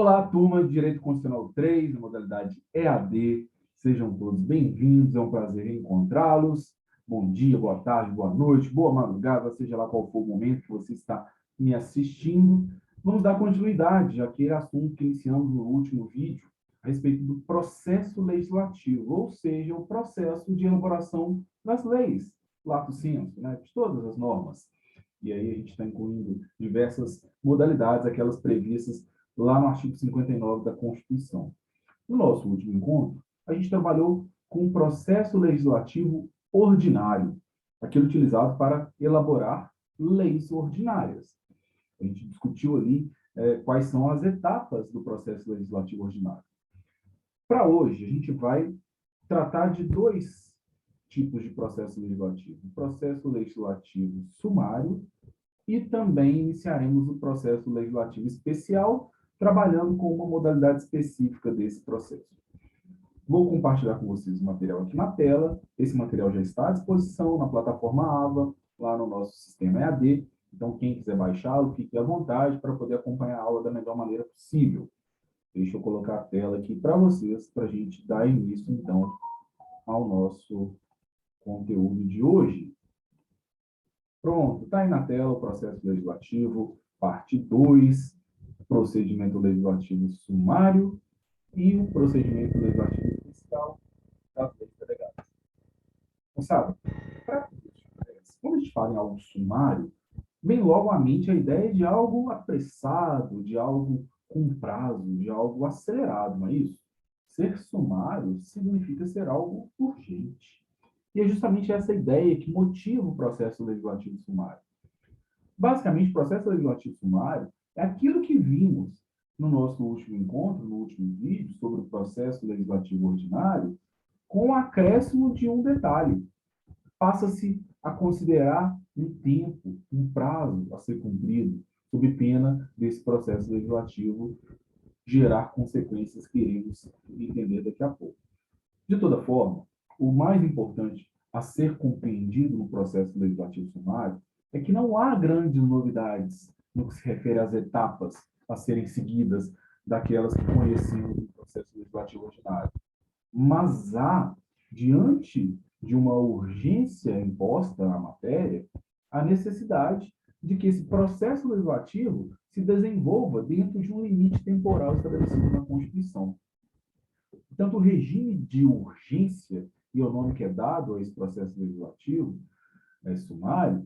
Olá, turma de Direito Constitucional 3, na modalidade EAD. Sejam todos bem-vindos, é um prazer reencontrá-los. Bom dia, boa tarde, boa noite, boa madrugada, seja lá qual for o momento que você está me assistindo. Vamos dar continuidade àquele assunto que iniciamos no último vídeo, a respeito do processo legislativo, ou seja, o processo de elaboração das leis, lato sensu, né, de todas as normas. E aí a gente está incluindo diversas modalidades, aquelas previstas lá no artigo 59 da Constituição. No nosso último encontro, a gente trabalhou com o processo legislativo ordinário, aquele utilizado para elaborar leis ordinárias. A gente discutiu ali quais são as etapas do processo legislativo ordinário. Para hoje, a gente vai tratar de dois tipos de processo legislativo. O processo legislativo sumário e também iniciaremos o processo legislativo especial, trabalhando com uma modalidade específica desse processo. Vou compartilhar com vocês o material aqui na tela. Esse material já está à disposição na plataforma AVA, lá no nosso sistema EAD. Então, quem quiser baixá-lo, fique à vontade para poder acompanhar a aula da melhor maneira possível. Deixa eu colocar a tela aqui para vocês, para a gente dar início, então, ao nosso conteúdo de hoje. Pronto, está aí na tela o processo legislativo, parte 2, procedimento legislativo sumário e o procedimento legislativo especial das leis delegadas. Moçada, quando a gente fala em algo sumário, vem logo à mente a ideia de algo apressado, de algo com prazo, de algo acelerado, não é isso? Ser sumário significa ser algo urgente. E é justamente essa ideia que motiva o processo legislativo sumário. Basicamente, o processo legislativo sumário é aquilo que vimos no nosso último encontro, no último vídeo, sobre o processo legislativo ordinário, com o acréscimo de um detalhe. Passa-se a considerar um tempo, um prazo a ser cumprido, sob pena desse processo legislativo gerar consequências que iremos entender daqui a pouco. De toda forma, o mais importante a ser compreendido no processo legislativo sumário é que não há grandes novidades no que se refere às etapas a serem seguidas daquelas que conhecemos no processo legislativo ordinário. Mas há, diante de uma urgência imposta à matéria, a necessidade de que esse processo legislativo se desenvolva dentro de um limite temporal estabelecido na Constituição. Portanto, o regime de urgência, e o nome que é dado a esse processo legislativo sumário,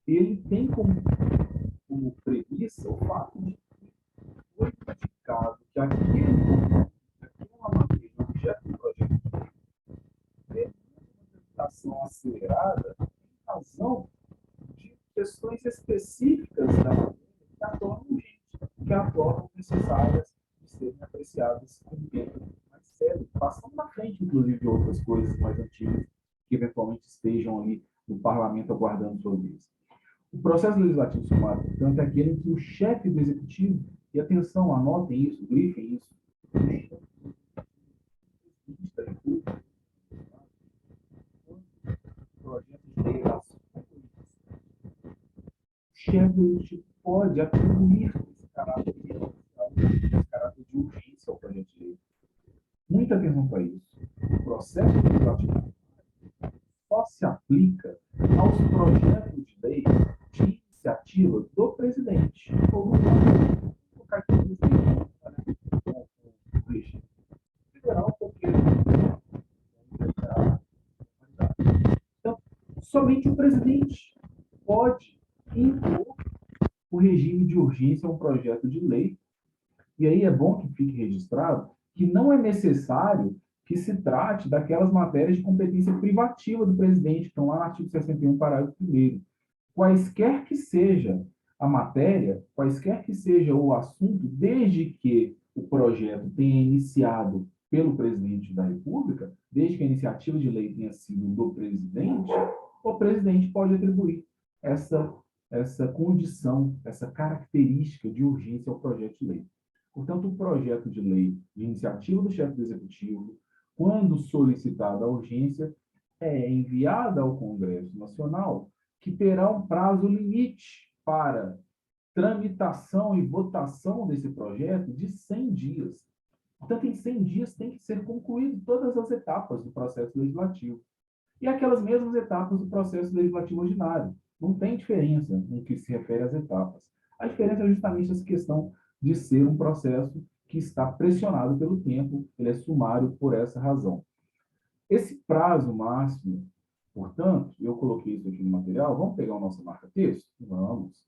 ele tem como premissa o fato de que foi indicado que aquela matéria, objeto do projeto de lei, teve uma tramitação acelerada em razão de questões específicas da matéria que a tornam urgente, que a tornam necessárias de serem apreciadas com tempo mais sério, passando na frente, inclusive, de outras coisas mais antigas que eventualmente estejam ali no parlamento aguardando sua vez. O processo legislativo sumário, portanto, é aquele em que o chefe do executivo, e atenção, anotem isso, grifem isso, o chefe do executivo pode atribuir esse caráter de urgência ao projeto de lei. Muita atenção para isso. O processo legislativo só se aplica aos projetos de lei de iniciativa do presidente ou do governo. O cartão do presidente, o regime federal, porque então, somente o presidente pode impor o regime de urgência a um projeto de lei. E aí é bom que fique registrado que não é necessário que se trate daquelas matérias de competência privativa do presidente, que estão lá no artigo 61, parágrafo 1º. Quaisquer que seja a matéria, quaisquer que seja o assunto, desde que o projeto tenha iniciado pelo presidente da República, desde que a iniciativa de lei tenha sido do presidente, o presidente pode atribuir essa condição, essa característica de urgência ao projeto de lei. Portanto, o projeto de lei de iniciativa do chefe do Executivo, quando solicitada a urgência, é enviada ao Congresso Nacional, que terá um prazo limite para tramitação e votação desse projeto de 100 dias. Portanto, em 100 dias tem que ser concluído todas as etapas do processo legislativo. E aquelas mesmas etapas do processo legislativo ordinário. Não tem diferença no que se refere às etapas. A diferença é justamente essa questão de ser um processo que está pressionado pelo tempo, ele é sumário por essa razão. Esse prazo máximo, portanto, eu coloquei isso aqui no material, vamos pegar o nosso marca-texto? Vamos.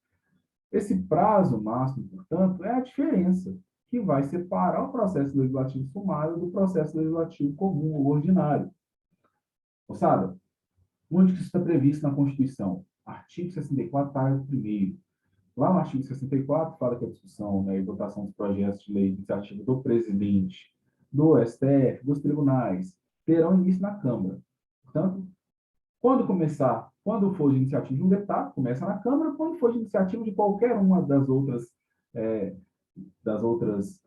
Esse prazo máximo, portanto, é a diferença que vai separar o processo legislativo sumário do processo legislativo comum ou ordinário. Moçada, onde que isso está previsto na Constituição? Artigo 64, parágrafo 1º. Lá no artigo 64, fala que a discussão, né, e votação dos projetos de lei de iniciativa do presidente, do STF, dos tribunais, terão início na Câmara. Portanto, quando for de iniciativa de um deputado, começa na Câmara, quando for de iniciativa de qualquer uma das outras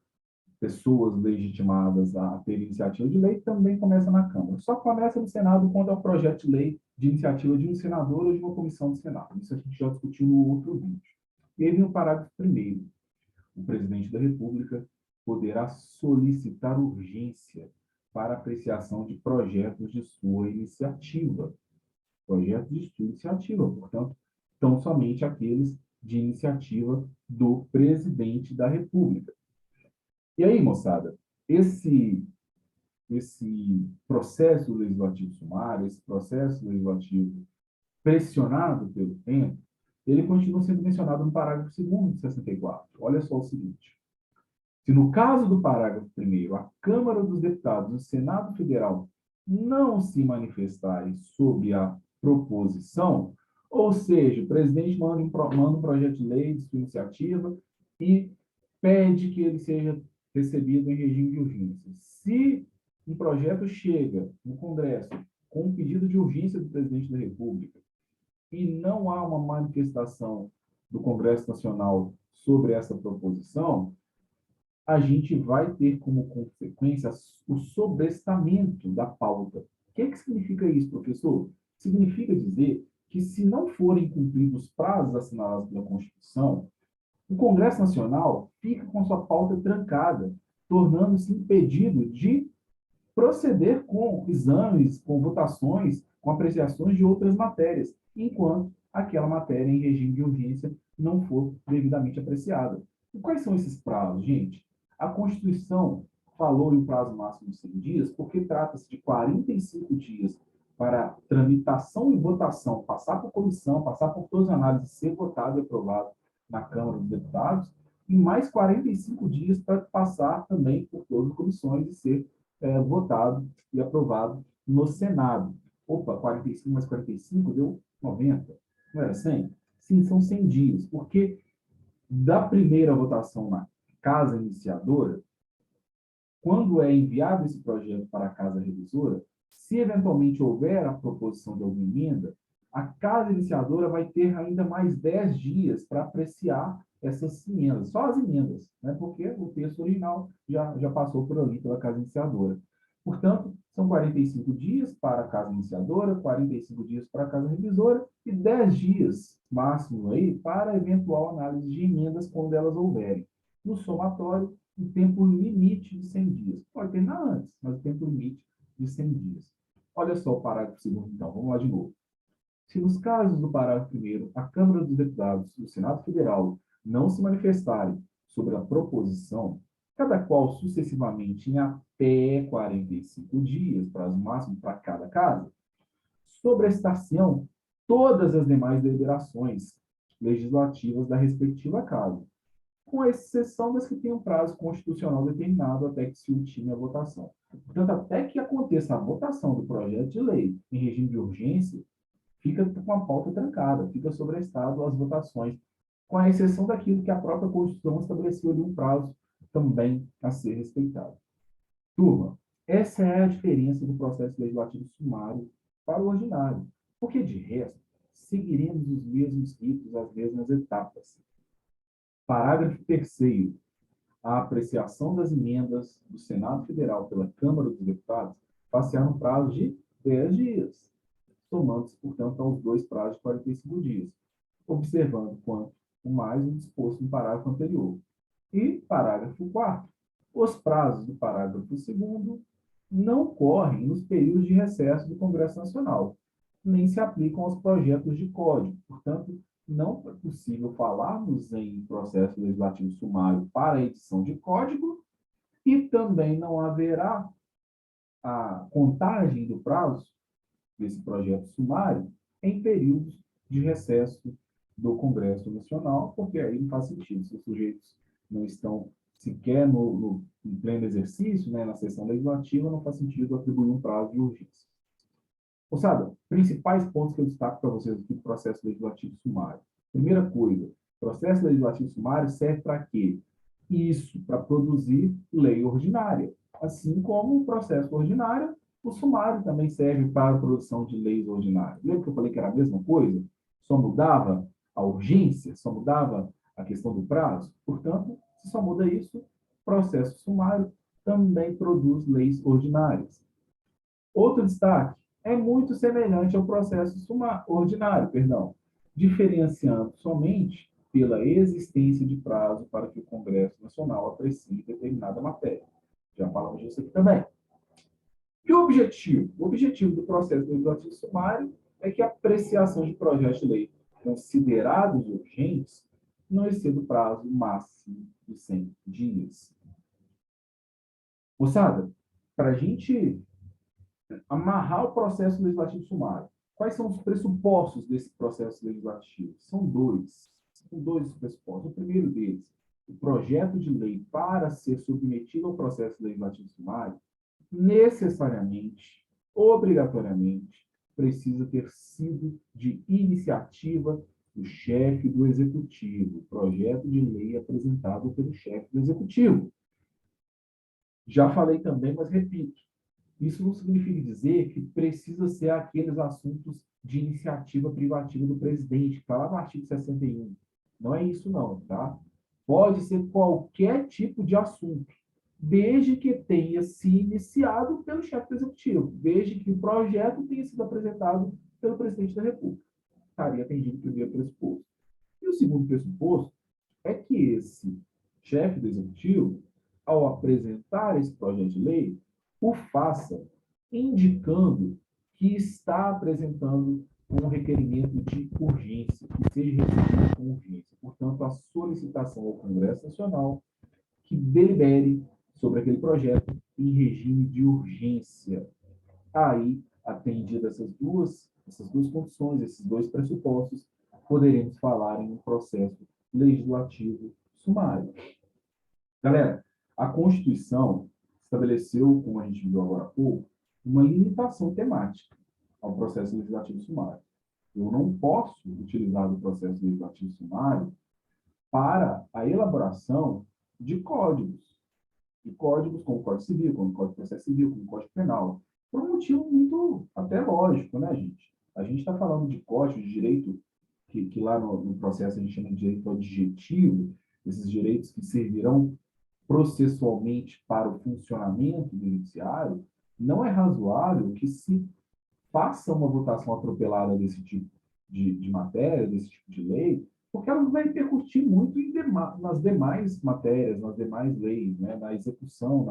pessoas legitimadas a ter iniciativa de lei, também começa na Câmara. Só começa no Senado quando é o projeto de lei de iniciativa de um senador ou de uma comissão do Senado. Isso a gente já discutiu no outro vídeo. E aí vem o parágrafo 1º. O presidente da República poderá solicitar urgência para apreciação de projetos de sua iniciativa. Projetos de sua iniciativa, portanto, tão somente aqueles de iniciativa do presidente da República. E aí, moçada, esse processo legislativo sumário, esse processo legislativo pressionado pelo tempo, ele continua sendo mencionado no parágrafo 2º de 64. Olha só o seguinte: se no caso do parágrafo 1º, a Câmara dos Deputados e o Senado Federal não se manifestarem sobre a proposição, ou seja, o presidente manda um projeto de lei de sua iniciativa e pede que ele seja recebido em regime de urgência. Se um projeto chega no Congresso com um pedido de urgência do presidente da República e não há uma manifestação do Congresso Nacional sobre essa proposição, a gente vai ter como consequência o sobrestamento da pauta. O que significa isso, professor? Significa dizer que, se não forem cumpridos os prazos assinalados pela Constituição, o Congresso Nacional fica com sua pauta trancada, tornando-se impedido de proceder com exames, com votações, com apreciações de outras matérias, enquanto aquela matéria em regime de urgência não for devidamente apreciada. E quais são esses prazos, gente? A Constituição falou em um prazo máximo de 100 dias, porque trata-se de 45 dias para tramitação e votação, passar por comissão, passar por todas as análises, ser votado e aprovado na Câmara dos Deputados, e mais 45 dias para passar também por todas as comissões e ser votado e aprovado no Senado. Opa, 45 mais 45 deu 90. Não era 100? Sim, são 100 dias, porque da primeira votação na Casa Iniciadora, quando é enviado esse projeto para a Casa Revisora, se eventualmente houver a proposição de alguma emenda, a Casa Iniciadora vai ter ainda mais 10 dias para apreciar essas emendas, só as emendas, né? Porque o texto original já passou por ali pela Casa Iniciadora. Portanto, são 45 dias para a Casa Iniciadora, 45 dias para a Casa Revisora e 10 dias máximo aí para eventual análise de emendas quando elas houverem. No somatório, o tempo limite de 100 dias. Pode terminar antes, mas o tempo limite de 100 dias. Olha só o parágrafo 2º, então, vamos lá de novo. Se nos casos do parágrafo 1º, a Câmara dos Deputados e o Senado Federal não se manifestarem sobre a proposição, cada qual sucessivamente em até 45 dias, prazo máximo para cada caso, sobrestar-se-ão todas as demais deliberações legislativas da respectiva casa, com exceção das que tenham prazo constitucional determinado até que se ultime a votação. Portanto, até que aconteça a votação do projeto de lei em regime de urgência, fica com a pauta trancada, fica sobrestado às votações, com a exceção daquilo que a própria Constituição estabeleceu ali um prazo também a ser respeitado. Turma, essa é a diferença do processo legislativo sumário para o ordinário, porque, de resto, seguiremos os mesmos ritos, as mesmas etapas. Parágrafo 3º. A apreciação das emendas do Senado Federal pela Câmara dos Deputados passear no prazo de 10 dias, somando-se, portanto, aos dois prazos de 45 dias, observando quanto o mais o disposto no parágrafo anterior. E, parágrafo 4º, os prazos do parágrafo 2º não correm nos períodos de recesso do Congresso Nacional, nem se aplicam aos projetos de código. Portanto, não é possível falarmos em processo legislativo sumário para a edição de código e também não haverá a contagem do prazo desse projeto sumário em períodos de recesso do Congresso Nacional, porque aí não faz sentido, se os sujeitos não estão sequer em pleno exercício, né, na sessão legislativa, não faz sentido atribuir um prazo de urgência. Moçada, principais pontos que eu destaco para vocês aqui do processo legislativo sumário. Primeira coisa, processo legislativo sumário serve para quê? Isso, para produzir lei ordinária. Assim como o processo ordinário, o sumário também serve para a produção de leis ordinárias. Lembra que eu falei que era a mesma coisa? Só mudava a urgência, só mudava a questão do prazo? Portanto, se só muda isso, o processo sumário também produz leis ordinárias. Outro destaque, é muito semelhante ao processo ordinário, diferenciando somente pela existência de prazo para que o Congresso Nacional aprecie determinada matéria. Já falamos disso aqui também. E o objetivo? O objetivo do processo legislativo sumário é que a apreciação de projetos de lei considerados urgentes não exceda o prazo máximo de 100 dias. Moçada, para a gente amarrar o processo legislativo sumário, quais são os pressupostos desse processo legislativo? São dois os pressupostos. O primeiro deles, o projeto de lei, para ser submetido ao processo legislativo sumário, necessariamente, obrigatoriamente, precisa ter sido de iniciativa do chefe do executivo, projeto de lei apresentado pelo chefe do executivo. Já falei também, mas repito, isso não significa dizer que precisa ser aqueles assuntos de iniciativa privativa do presidente, que está lá no artigo 61. Não é isso não, tá? Pode ser qualquer tipo de assunto, desde que tenha se iniciado pelo chefe do executivo, desde que o projeto tenha sido apresentado pelo presidente da República. Estaria atendido o primeiro pressuposto. E o segundo pressuposto é que esse chefe do executivo, ao apresentar esse projeto de lei, o faça indicando que está apresentando um requerimento de urgência, que seja recebido com urgência. Portanto, a solicitação ao Congresso Nacional que delibere sobre aquele projeto em regime de urgência. Aí, atendidas essas duas condições, esses dois pressupostos, poderemos falar em um processo legislativo sumário. Galera, a Constituição estabeleceu, como a gente viu agora há pouco, uma limitação temática ao processo legislativo sumário. Eu não posso utilizar o processo legislativo sumário para a elaboração de códigos como o Código Civil, como o Código de Processo Civil, como o Código Penal, por um motivo muito até lógico, né, gente? A gente está falando de código de direito que lá no processo a gente chama de direito adjetivo, esses direitos que servirão processualmente para o funcionamento do judiciário, não é razoável que se faça uma votação atropelada desse tipo de matéria, desse tipo de lei, porque ela vai repercutir muito nas demais matérias, nas demais leis, né? Na execução,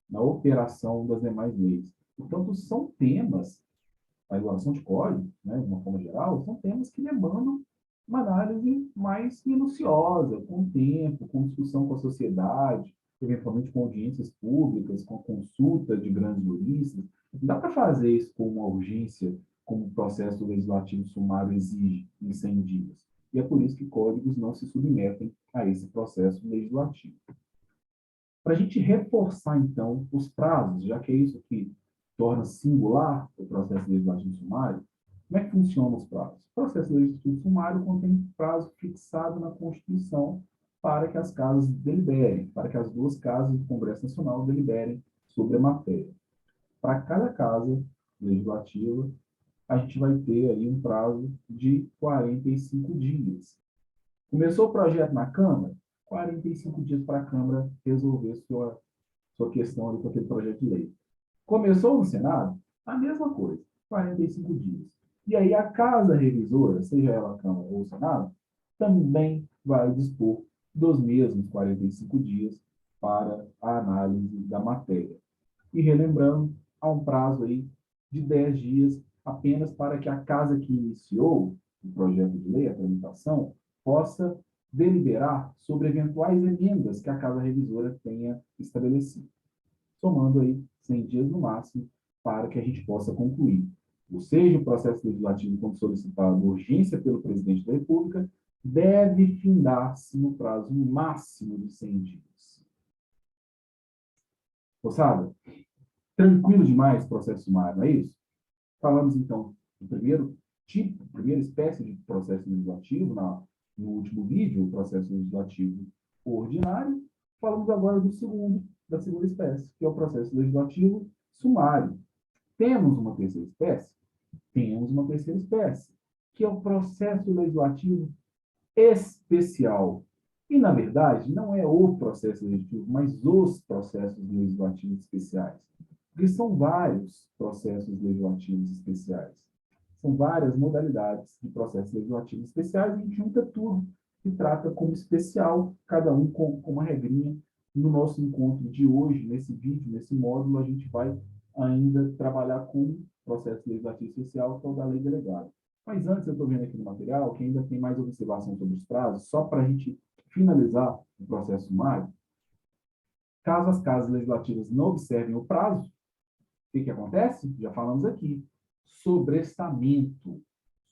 na operação das demais leis. Portanto, são temas, a elaboração de código, né, de uma forma geral, são temas que demandam uma análise mais minuciosa, com tempo, com discussão com a sociedade, eventualmente com audiências públicas, com consulta de grandes juristas. Não dá para fazer isso com uma urgência, como o processo legislativo sumário exige, em 100 dias. E é por isso que códigos não se submetem a esse processo legislativo. Para a gente reforçar, então, os prazos, já que é isso que torna singular o processo legislativo sumário, como é que funcionam os prazos? O processo legislativo sumário contém prazo fixado na Constituição para que as casas deliberem, para que as duas casas do Congresso Nacional deliberem sobre a matéria. Para cada casa legislativa, a gente vai ter aí um prazo de 45 dias. Começou o projeto na Câmara, 45 dias para a Câmara resolver sua questão ali com aquele projeto de lei. Começou no Senado, a mesma coisa, 45 dias. E aí a Casa Revisora, seja ela a Câmara ou o Senado, também vai dispor dos mesmos 45 dias para a análise da matéria. E relembrando, há um prazo aí de 10 dias apenas para que a casa que iniciou o projeto de lei, a tramitação, possa deliberar sobre eventuais emendas que a casa revisora tenha estabelecido, somando aí 100 dias no máximo para que a gente possa concluir. Ou seja, o processo legislativo, quando solicitado urgência pelo presidente da República, deve findar-se no prazo máximo de 100 dias. Moçada, tranquilo demais o processo sumário, não é isso? Falamos, então, do primeiro tipo, primeira espécie de processo legislativo, no último vídeo, o processo legislativo ordinário. Falamos agora da segunda espécie, que é o processo legislativo sumário. Temos uma terceira espécie? Temos uma terceira espécie, que é o processo legislativo especial. E, na verdade, não é o processo legislativo, mas os processos legislativos especiais. Porque são vários processos legislativos especiais. São várias modalidades de processos legislativos especiais, e a gente junta tudo e trata como especial, cada um com uma regrinha. No nosso encontro de hoje, nesse vídeo, nesse módulo, a gente vai ainda trabalhar com o processo legislativo especial, que é o da lei delegada. Mas antes, eu estou vendo aqui no material que ainda tem mais observação sobre os prazos, só para a gente finalizar o processo sumário. Caso as casas legislativas não observem o prazo, o que acontece? Já falamos aqui. Sobrestamento.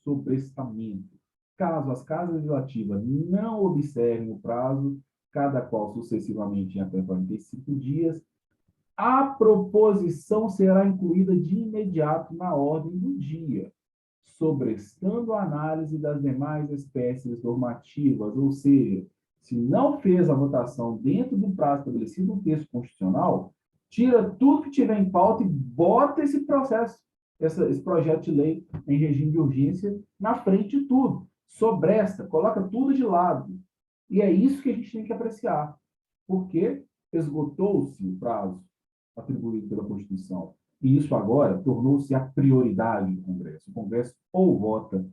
Sobrestamento. Caso as casas legislativas não observem o prazo, cada qual sucessivamente em até 45 dias, a proposição será incluída de imediato na ordem do dia, sobrestando a análise das demais espécies normativas, ou seja, se não fez a votação dentro do prazo estabelecido no texto constitucional, tira tudo que tiver em pauta e bota esse processo, esse projeto de lei em regime de urgência na frente de tudo. Sobresta, coloca tudo de lado. E é isso que a gente tem que apreciar, porque esgotou-se o prazo atribuído pela Constituição. E isso agora tornou-se a prioridade do Congresso. O Congresso ou vota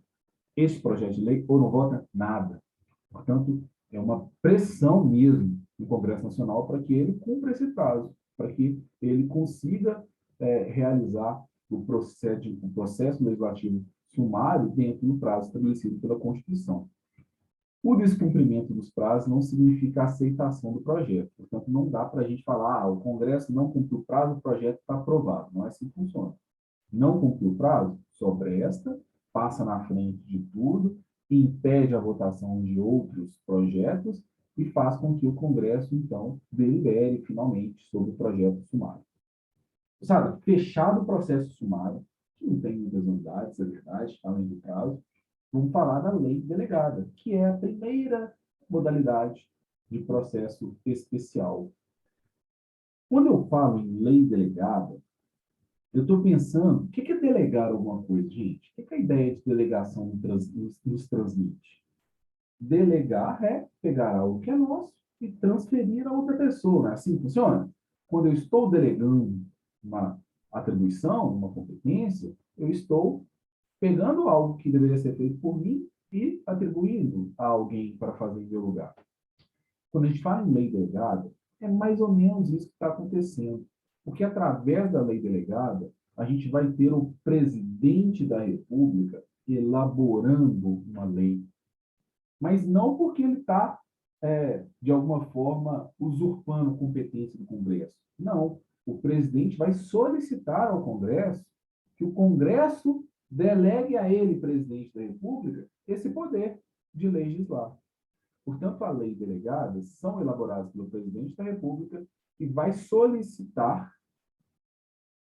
esse projeto de lei ou não vota nada. Portanto, é uma pressão mesmo no Congresso Nacional para que ele cumpra esse prazo, para que ele consiga realizar o processo legislativo sumário dentro do prazo estabelecido pela Constituição. O descumprimento dos prazos não significa aceitação do projeto. Portanto, não dá para a gente falar, o Congresso não cumpriu o prazo, o projeto está aprovado. Não é assim que funciona. Não cumpriu o prazo, sobresta, passa na frente de tudo, impede a votação de outros projetos e faz com que o Congresso, então, delibere finalmente sobre o projeto sumário. Sabe, fechado o processo sumário, que não tem muitas unidades, é verdade, além do prazo, vamos falar da lei delegada, que é a primeira modalidade de processo especial. Quando eu falo em lei delegada, eu estou pensando, o que é delegar alguma coisa, gente? O que é a ideia de delegação nos transmite? Delegar é pegar algo que é nosso e transferir a outra pessoa. Não é assim que funciona? Quando eu estou delegando uma atribuição, uma competência, eu estou pegando algo que deveria ser feito por mim e atribuindo a alguém para fazer em meu lugar. Quando a gente fala em lei delegada, é mais ou menos isso que está acontecendo. Porque através da lei delegada, a gente vai ter o presidente da República elaborando uma lei. Mas não porque ele está, de alguma forma, usurpando competência do Congresso. Não. O presidente vai solicitar ao Congresso que o Congresso delegue a ele, presidente da República, esse poder de legislar. Portanto, as leis delegadas são elaboradas pelo presidente da República e vai solicitar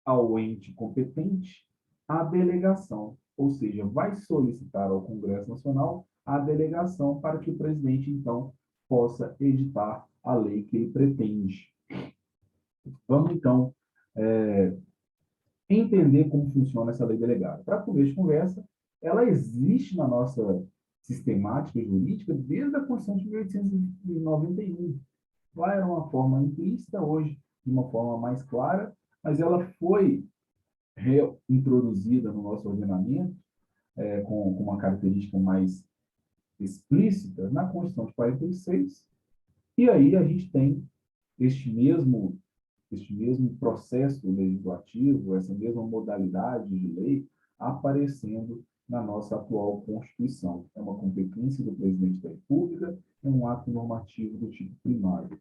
ao ente competente a delegação, ou seja, vai solicitar ao Congresso Nacional a delegação para que o presidente, então, possa editar a lei que ele pretende. Vamos, então, entender como funciona essa lei delegada. Para começo de conversa, ela existe na nossa sistemática jurídica desde a Constituição de 1891. Lá era uma forma implícita, hoje de uma forma mais clara, mas ela foi reintroduzida no nosso ordenamento com uma característica mais explícita na Constituição de 46, e aí a gente tem este mesmo processo legislativo, essa mesma modalidade de lei aparecendo na nossa atual Constituição. É uma competência do presidente da República, é um ato normativo do tipo primário.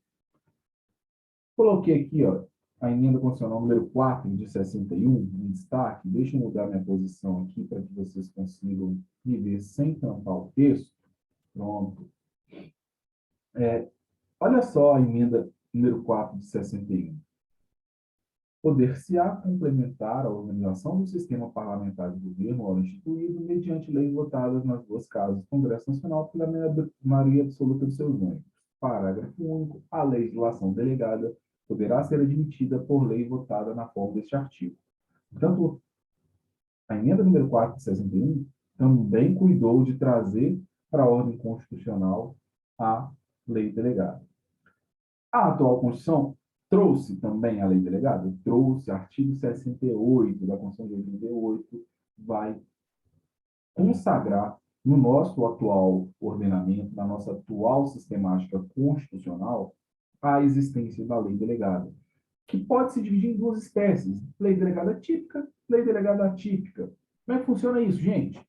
Coloquei aqui, ó, a emenda constitucional número 4 de 61, em destaque. Deixa eu mudar minha posição aqui para que vocês consigam me ver sem tampar o texto. Pronto. Olha só a emenda número 4 de 61. Poder-se-á complementar a organização do sistema parlamentar de governo ao instituído mediante leis votadas nas duas casas do Congresso Nacional pela maioria absoluta dos seus membros. Parágrafo único. A legislação delegada poderá ser admitida por lei votada na forma deste artigo. Portanto, a emenda número 4 de 61 também cuidou de trazer para a ordem constitucional a lei delegada. A atual Constituição trouxe também a lei delegada? Trouxe, artigo 68 da Constituição de 88, vai consagrar no nosso atual ordenamento, na nossa atual sistemática constitucional, a existência da lei delegada, que pode se dividir em duas espécies, lei delegada típica, lei delegada atípica. Como é que funciona isso, gente? O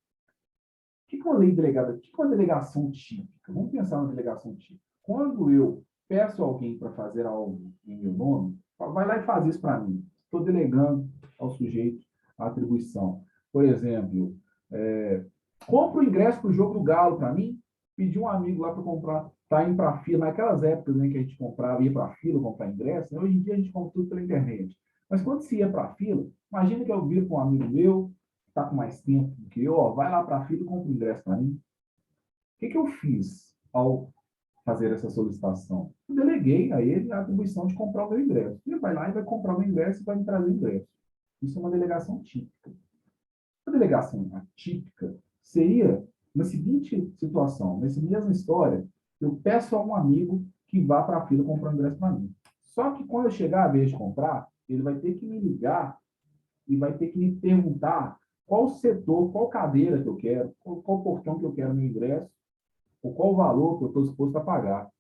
que é uma lei delegada? O que é uma delegação típica? Vamos pensar na delegação típica. Quando eu peço alguém para fazer algo em meu nome, vai lá e faz isso para mim. Estou delegando ao sujeito a atribuição. Por exemplo, compra o ingresso para o jogo do Galo para mim, pedi um amigo lá para comprar, tá indo para a fila, naquelas épocas, né, que a gente comprava, ia para a fila comprar ingresso, né? Hoje em dia a gente compra tudo pela internet. Mas quando se ia para a fila, imagina que eu viro com um amigo meu, que está com mais tempo do que eu, ó, vai lá para a fila e compra o ingresso para mim. O que eu fiz ao fazer essa solicitação? Eu deleguei a ele a atribuição de comprar o meu ingresso. Ele vai lá e vai comprar o meu ingresso e vai me trazer o ingresso. Isso é uma delegação típica. A delegação atípica seria na seguinte situação, nessa mesma história, eu peço a um amigo que vá para a fila comprar o ingresso para mim. Só que quando eu chegar a vez de comprar, ele vai ter que me ligar e vai ter que me perguntar qual setor, qual cadeira que eu quero, qual portão que eu quero no ingresso, ou qual valor que eu estou disposto a pagar.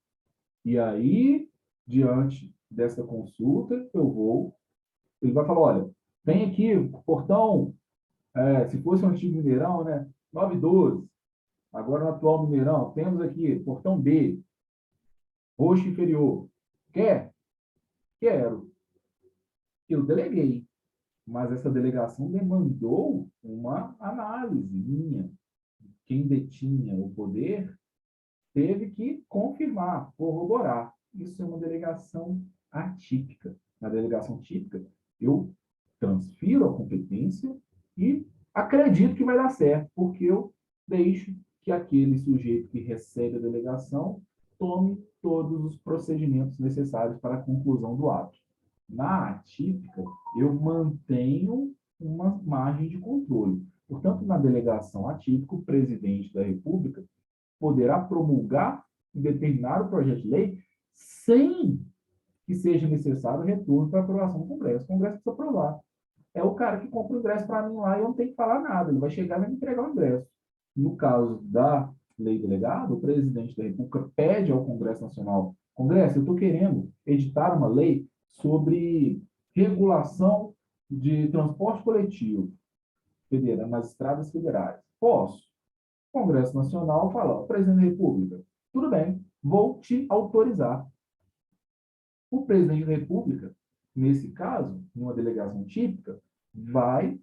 E aí, diante dessa consulta, ele vai falar, olha, vem aqui, portão, se fosse um antigo Mineirão, né, 912. Agora, no atual Mineirão, temos aqui, portão B, roxo inferior. Quer? Quero. Eu deleguei, mas essa delegação demandou uma análise minha. Quem detinha o poder teve que confirmar, corroborar. Isso é uma delegação atípica. Na delegação típica, eu transfiro a competência e acredito que vai dar certo, porque eu deixo que aquele sujeito que recebe a delegação tome todos os procedimentos necessários para a conclusão do ato. Na atípica, eu mantenho uma margem de controle. Portanto, na delegação atípica, o presidente da República poderá promulgar e determinar o projeto de lei sem que seja necessário retorno para aprovação do Congresso. O Congresso precisa aprovar. É o cara que compra o ingresso para mim lá e eu não tenho que falar nada. Ele vai chegar e vai me entregar o ingresso. No caso da lei delegada, o presidente da República pede ao Congresso Nacional: Congresso, eu estou querendo editar uma lei sobre regulação de transporte coletivo federal, nas estradas federais. Posso? O Congresso Nacional fala: presidente da República, tudo bem, vou te autorizar. O presidente da República, nesse caso, numa delegação típica, vai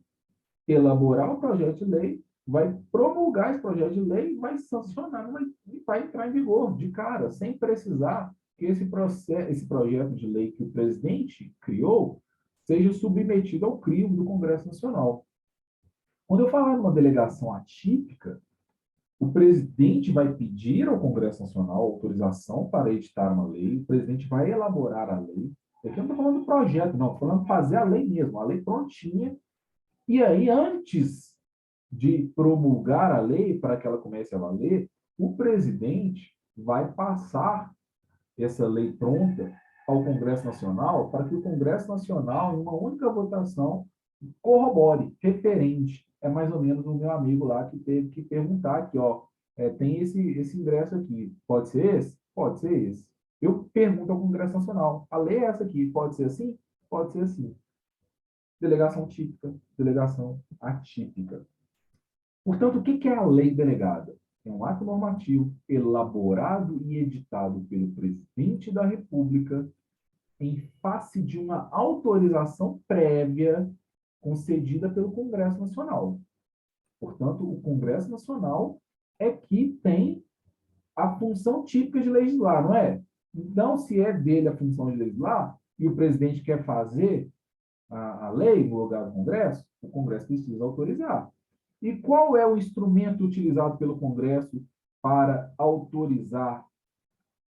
elaborar o projeto de lei, vai promulgar esse projeto de lei, vai sancionar, vai entrar em vigor de cara, sem precisar que esse projeto de lei que o presidente criou seja submetido ao crivo do Congresso Nacional. Quando eu falar numa delegação atípica, o presidente vai pedir ao Congresso Nacional autorização para editar uma lei, o presidente vai elaborar a lei. Aqui eu não estou falando do projeto, não, estou falando de fazer a lei mesmo, a lei prontinha. E aí, antes de promulgar a lei para que ela comece a valer, o presidente vai passar essa lei pronta ao Congresso Nacional para que o Congresso Nacional, em uma única votação, corrobore, referente. É mais ou menos o meu amigo lá que teve que perguntar aqui, ó, tem esse ingresso aqui. Pode ser esse? Pode ser esse. Eu pergunto ao Congresso Nacional, a lei é essa aqui, pode ser assim? Pode ser assim. Delegação típica, delegação atípica. Portanto, o que é a lei delegada? É um ato normativo elaborado e editado pelo presidente da República em face de uma autorização prévia concedida pelo Congresso Nacional. Portanto, o Congresso Nacional é que tem a função típica de legislar, não é? Então, se é dele a função de legislar e o presidente quer fazer a lei no lugar do Congresso, o Congresso precisa autorizar. E qual é o instrumento utilizado pelo Congresso para autorizar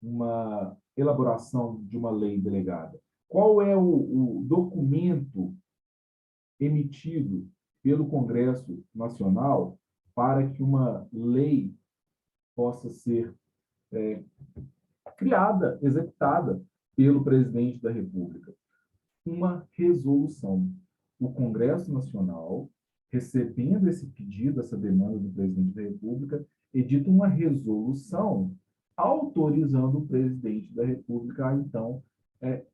uma elaboração de uma lei delegada? Qual é o documento emitido pelo Congresso Nacional para que uma lei possa ser criada, executada pelo presidente da República? Uma resolução. O Congresso Nacional, recebendo esse pedido, essa demanda do presidente da República, edita uma resolução autorizando o presidente da República a, então,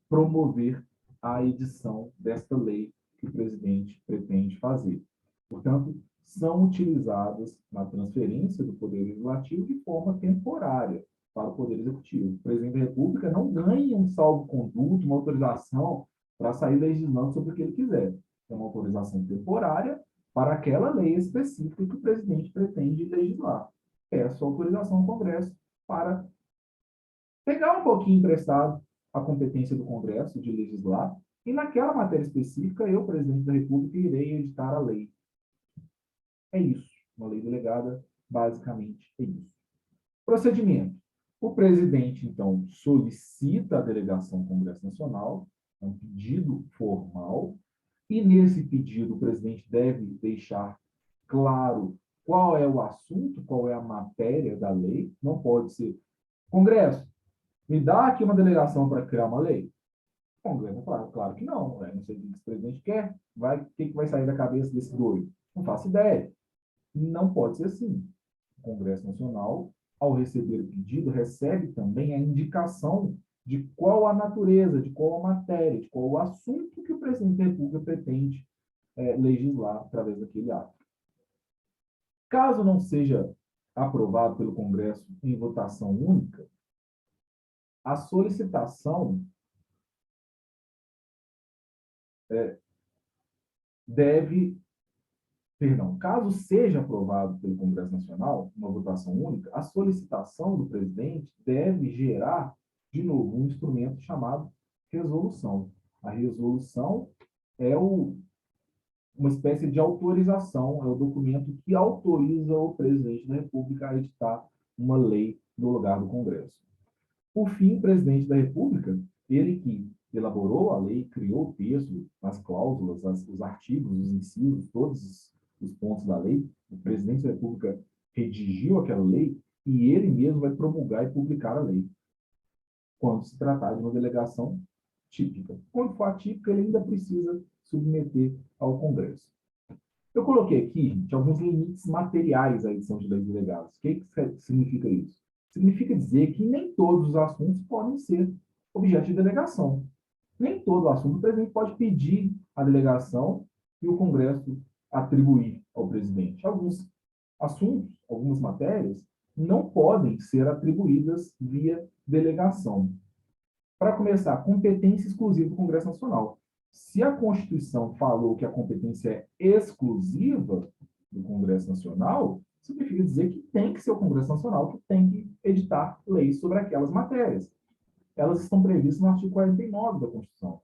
promover a edição desta lei que o presidente pretende fazer. Portanto, são utilizadas na transferência do Poder Legislativo de forma temporária para o Poder Executivo. O presidente da República não ganha um salvo-conduto, uma autorização para sair legislando sobre o que ele quiser. É uma autorização temporária para aquela lei específica que o presidente pretende legislar. Peço autorização ao Congresso para pegar um pouquinho emprestado a competência do Congresso de legislar e naquela matéria específica eu, presidente da República, irei editar a lei. É isso. Uma lei delegada, basicamente, é isso. Procedimento. O presidente, então, solicita a delegação ao Congresso Nacional, é um pedido formal, e nesse pedido o presidente deve deixar claro qual é o assunto, qual é a matéria da lei. Não pode ser, Congresso, me dá aqui uma delegação para criar uma lei. O Congresso vai falar, claro que não, não sei o que o presidente quer, o que vai sair da cabeça desse doido? Não faço ideia. Não pode ser assim. O Congresso Nacional, ao receber o pedido, recebe também a indicação de qual a natureza, de qual a matéria, de qual o assunto que o presidente da República pretende legislar através daquele ato. Caso não seja aprovado pelo Congresso em votação única, a solicitação caso seja aprovado pelo Congresso Nacional, uma votação única, a solicitação do presidente deve gerar, de novo, um instrumento chamado resolução. A resolução é uma espécie de autorização, é o documento que autoriza o presidente da República a editar uma lei no lugar do Congresso. Por fim, o presidente da República, ele que elaborou a lei, criou o texto, as cláusulas, os artigos, os incisos, todos os pontos da lei, o presidente da República redigiu aquela lei e ele mesmo vai promulgar e publicar a lei, quando se tratar de uma delegação típica. Quando for atípica, ele ainda precisa submeter ao Congresso. Eu coloquei aqui, gente, alguns limites materiais à edição de leis delegadas. O que significa isso? Significa dizer que nem todos os assuntos podem ser objeto de delegação. Nem todo assunto o presidente pode pedir a delegação e o Congresso atribuir ao presidente. Alguns assuntos, algumas matérias, não podem ser atribuídas via delegação. Para começar, competência exclusiva do Congresso Nacional. Se a Constituição falou que a competência é exclusiva do Congresso Nacional, significa dizer que tem que ser o Congresso Nacional que tem que editar leis sobre aquelas matérias. Elas estão previstas no artigo 49 da Constituição.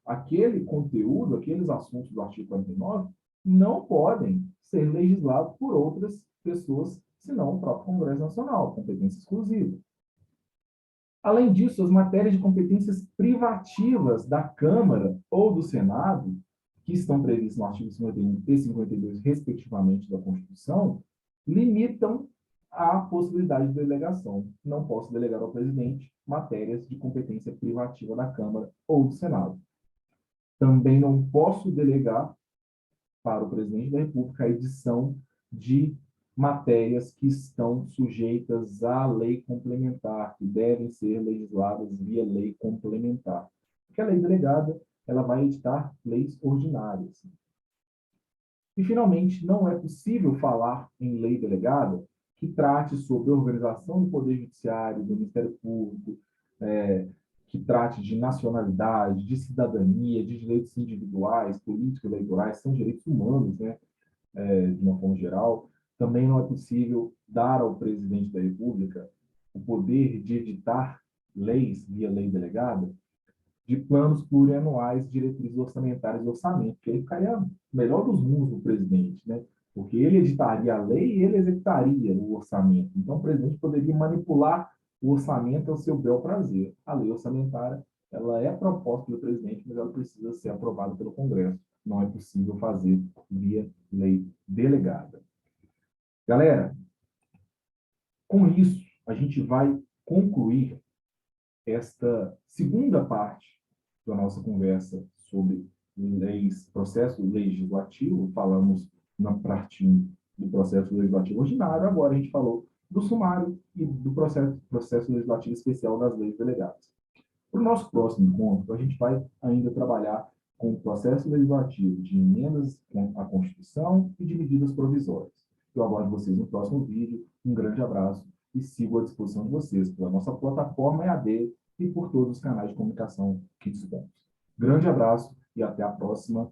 Aquele conteúdo, aqueles assuntos do artigo 49, não podem ser legislados por outras pessoas, senão o próprio Congresso Nacional, competência exclusiva. Além disso, as matérias de competências privativas da Câmara ou do Senado, que estão previstas no artigo 51 e 52, respectivamente, da Constituição, limitam a possibilidade de delegação. Não posso delegar ao presidente matérias de competência privativa da Câmara ou do Senado. Também não posso delegar para o presidente da República a edição de matérias que estão sujeitas à lei complementar, que devem ser legisladas via lei complementar. Porque a lei delegada, ela vai editar leis ordinárias. E, finalmente, não é possível falar em lei delegada que trate sobre a organização do Poder Judiciário, do Ministério Público, que trate de nacionalidade, de cidadania, de direitos individuais, políticos, eleitorais, são direitos humanos, né, de uma forma geral. Também não é possível dar ao presidente da República o poder de editar leis via lei delegada, de planos plurianuais, diretrizes orçamentárias e orçamento, que aí ficaria o melhor dos mundos do presidente, né? Porque ele editaria a lei e ele executaria o orçamento. Então, o presidente poderia manipular o orçamento ao seu bel prazer. A lei orçamentária, ela é proposta pelo presidente, mas ela precisa ser aprovada pelo Congresso. Não é possível fazer via lei delegada. Galera, com isso, a gente vai concluir esta segunda parte da nossa conversa sobre leis, processo legislativo. Falamos na parte 1 do processo legislativo ordinário, agora a gente falou do sumário e do processo legislativo especial das leis delegadas. Para o nosso próximo encontro, a gente vai ainda trabalhar com o processo legislativo de emendas à Constituição e de medidas provisórias. Eu aguardo vocês no próximo vídeo. Um grande abraço e sigo à disposição de vocês pela nossa plataforma EAD e por todos os canais de comunicação que dispomos. Grande abraço e até a próxima.